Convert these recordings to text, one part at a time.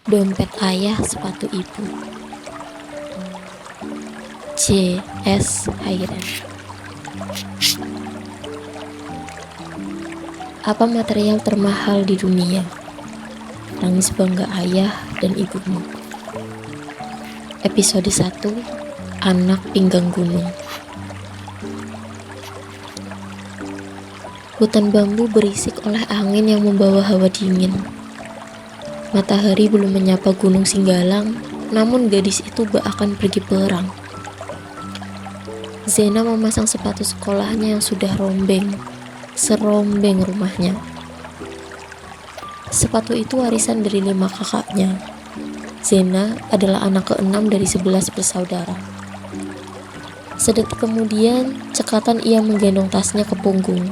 Dompet ayah, sepatu ibu. J.S. Hairan. Apa material termahal di dunia? Tangis bangga ayah dan ibumu. Episode 1, Anak Pinggang Gunung. Hutan bambu berisik oleh angin yang membawa hawa dingin. Matahari belum menyapa Gunung Singgalang, namun gadis itu bak akan pergi perang. Zena memasang sepatu sekolahnya yang sudah rombeng, serombeng rumahnya. Sepatu itu warisan dari 5 kakaknya. Zena adalah anak ke-6 dari 11 bersaudara. Sedetik kemudian, cekatan ia menggendong tasnya ke punggung.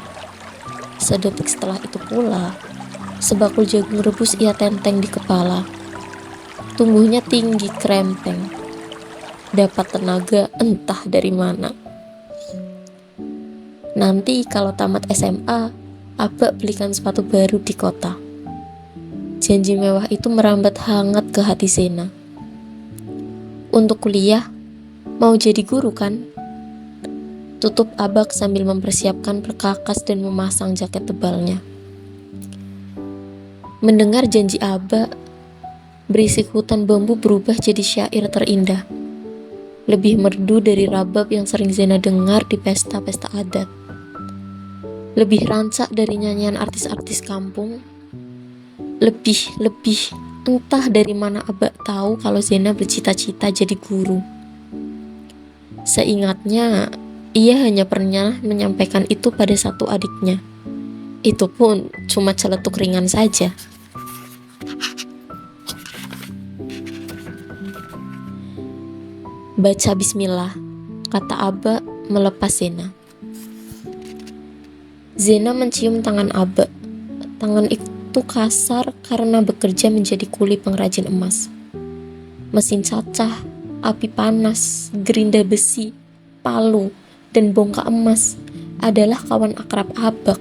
Sedetik setelah itu pula, sebakul jagung rebus ia tenteng di kepala. Tumbuhnya tinggi krempeng. Dapat tenaga entah dari mana. Nanti kalau tamat SMA, Abak belikan sepatu baru di kota. Janji mewah itu merambat hangat ke hati Zena. Untuk kuliah, mau jadi guru kan? Tutup Abak sambil mempersiapkan perkakas dan memasang jaket tebalnya. Mendengar janji Abak, berisik hutan bambu berubah jadi syair terindah. Lebih merdu dari rabab yang sering Zena dengar di pesta-pesta adat. Lebih rancak dari nyanyian artis-artis kampung. Lebih, entah dari mana Abak tahu kalau Zena bercita-cita jadi guru. Seingatnya, ia hanya pernah menyampaikan itu pada satu adiknya. Itu pun cuma celetuk ringan saja. Baca bismillah, kata Abak melepas Zena. Zena mencium tangan Abak. Tangan itu kasar karena bekerja menjadi kuli pengrajin emas. Mesin cacah, api panas, gerinda besi, palu, dan bongkah emas adalah kawan akrab Abak.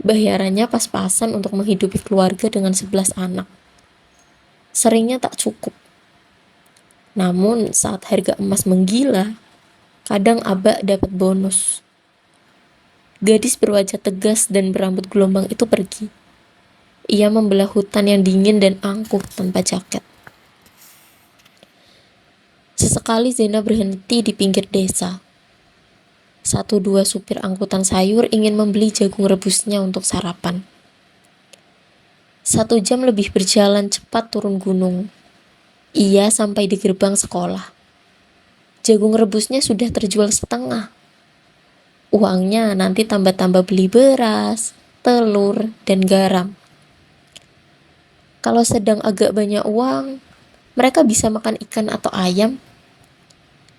Bayarannya pas-pasan untuk menghidupi keluarga dengan 11 anak. Seringnya tak cukup. Namun saat harga emas menggila, kadang Abak dapat bonus. Gadis berwajah tegas dan berambut gelombang itu pergi. Ia membelah hutan yang dingin dan angkuh tanpa jaket. Sesekali Zena berhenti di pinggir desa. 1-2 supir angkutan sayur ingin membeli jagung rebusnya untuk sarapan. 1 jam lebih berjalan cepat turun gunung. Ia sampai di gerbang sekolah. Jagung rebusnya sudah terjual setengah. Uangnya nanti tambah-tambah beli beras, telur, dan garam. Kalau sedang agak banyak uang, mereka bisa makan ikan atau ayam.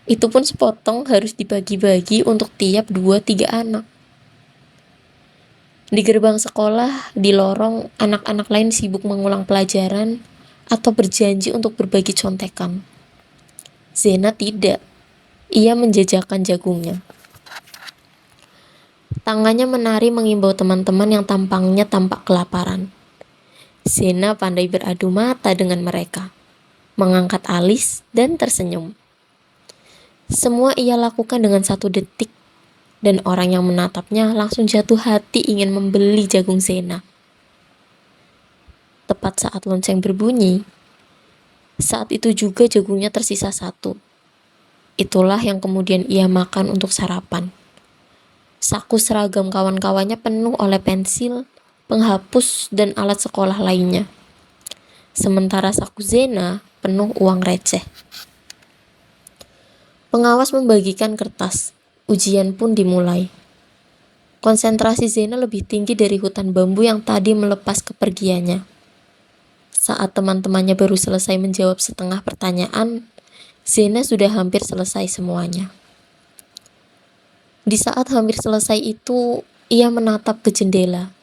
Itu pun sepotong harus dibagi-bagi untuk tiap 2-3 anak. Di gerbang sekolah, di lorong, anak-anak lain sibuk mengulang pelajaran atau berjanji untuk berbagi contekan. Zena tidak. Ia menjajakan jagungnya. Tangannya menari mengimbau teman-teman yang tampangnya tampak kelaparan. Zena pandai beradu mata dengan mereka, mengangkat alis dan tersenyum. Semua ia lakukan dengan 1 detik, dan orang yang menatapnya langsung jatuh hati ingin membeli jagung Zena. Tepat saat lonceng berbunyi, saat itu juga jagungnya tersisa 1. Itulah yang kemudian ia makan untuk sarapan. Saku seragam kawan-kawannya penuh oleh pensil, penghapus, dan alat sekolah lainnya. Sementara saku Zena penuh uang receh. Pengawas membagikan kertas. Ujian pun dimulai. Konsentrasi Zena lebih tinggi dari hutan bambu yang tadi melepas kepergiannya. Saat teman-temannya baru selesai menjawab setengah pertanyaan, Zena sudah hampir selesai semuanya. Di saat hampir selesai itu, ia menatap ke jendela,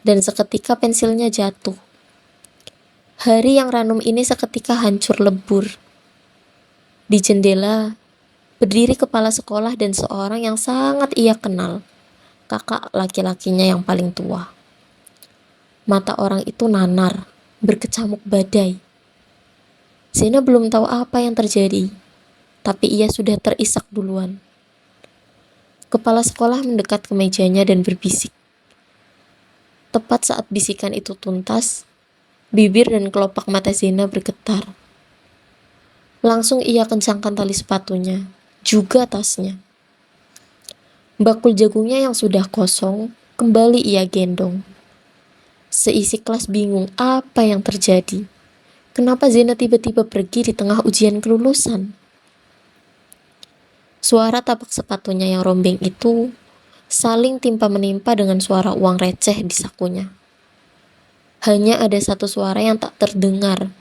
dan seketika pensilnya jatuh. Hari yang ranum ini seketika hancur lebur. Di jendela, berdiri kepala sekolah dan seorang yang sangat ia kenal, kakak laki-lakinya yang paling tua. Mata orang itu nanar, berkecamuk badai. Zena belum tahu apa yang terjadi, tapi ia sudah terisak duluan. Kepala sekolah mendekat ke mejanya dan berbisik. Tepat saat bisikan itu tuntas, bibir dan kelopak mata Zena bergetar. Langsung ia kencangkan tali sepatunya, juga tasnya. Bakul jagungnya yang sudah kosong, kembali ia gendong. Seisi kelas bingung apa yang terjadi. Kenapa Zena tiba-tiba pergi di tengah ujian kelulusan? Suara tapak sepatunya yang rombeng itu saling timpa-menimpa dengan suara uang receh di sakunya. Hanya ada satu suara yang tak terdengar.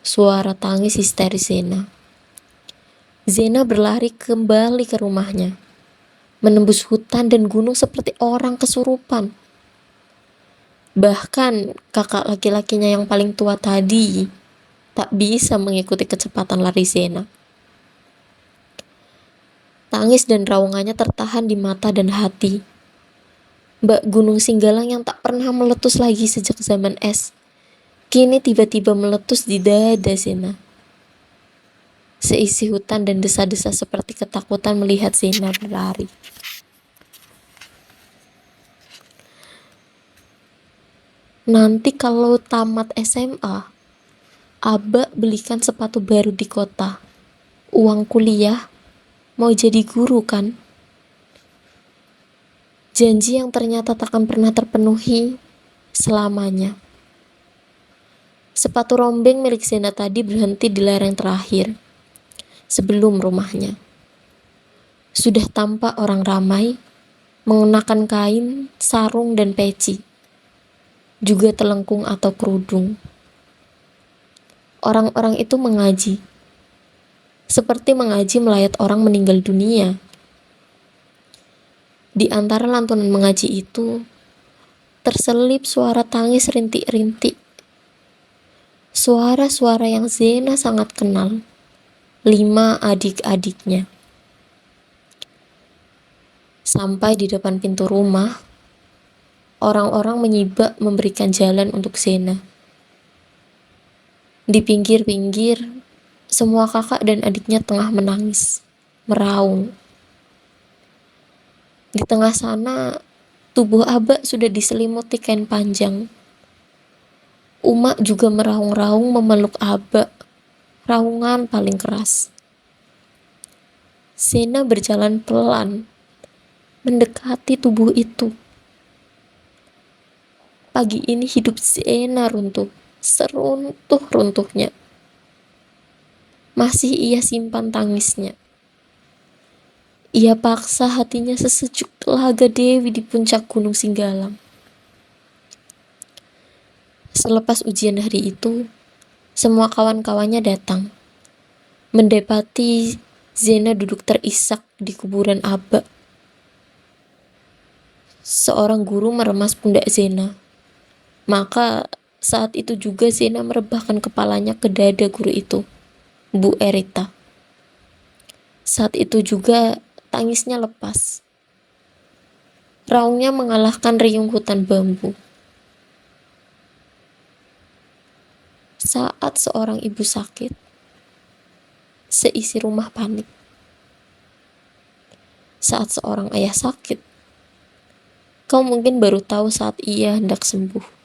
Suara tangis histeris Zena. Zena berlari kembali ke rumahnya, menembus hutan dan gunung seperti orang kesurupan. Bahkan kakak laki-lakinya yang paling tua tadi tak bisa mengikuti kecepatan lari Zena. Tangis dan raungannya tertahan di mata dan hati. Mbak Gunung Singgalang yang tak pernah meletus lagi sejak zaman es, kini tiba-tiba meletus di dada Zena. Seisi hutan dan desa-desa seperti ketakutan melihat Zena berlari. Nanti kalau tamat SMA, Aba belikan sepatu baru di kota. Uang kuliah, mau jadi guru kan? Janji yang ternyata takkan pernah terpenuhi selamanya. Sepatu rombeng milik Zena tadi berhenti di lereng terakhir, sebelum rumahnya. Sudah tampak orang ramai, mengenakan kain, sarung, dan peci. Juga telengkung atau kerudung. Orang-orang itu mengaji. Seperti mengaji melayat orang meninggal dunia. Di antara lantunan mengaji itu, terselip suara tangis rintik-rintik. Suara-suara yang Zena sangat kenal. 5 adik-adiknya. Sampai di depan pintu rumah, orang-orang menyibak memberikan jalan untuk Zena. Di pinggir-pinggir, semua kakak dan adiknya tengah menangis, meraung. Di tengah sana, tubuh Aba sudah diselimuti kain panjang. Uma juga meraung-raung memeluk Aba, raungan paling keras. Zena berjalan pelan, mendekati tubuh itu. Pagi ini hidup Zena runtuh, seruntuh-runtuhnya. Masih ia simpan tangisnya. Ia paksa hatinya sesejuk telaga Dewi di puncak Gunung Singgalang. Selepas ujian hari itu, semua kawan-kawannya datang, mendapati Zena duduk terisak di kuburan Aba. Seorang guru meremas pundak Zena. Maka saat itu juga Zena merebahkan kepalanya ke dada guru itu, Bu Erita. Saat itu juga tangisnya lepas. Raungnya mengalahkan riung hutan bambu. Saat seorang ibu sakit, seisi rumah panik. Saat seorang ayah sakit, kau mungkin baru tahu saat ia hendak sembuh.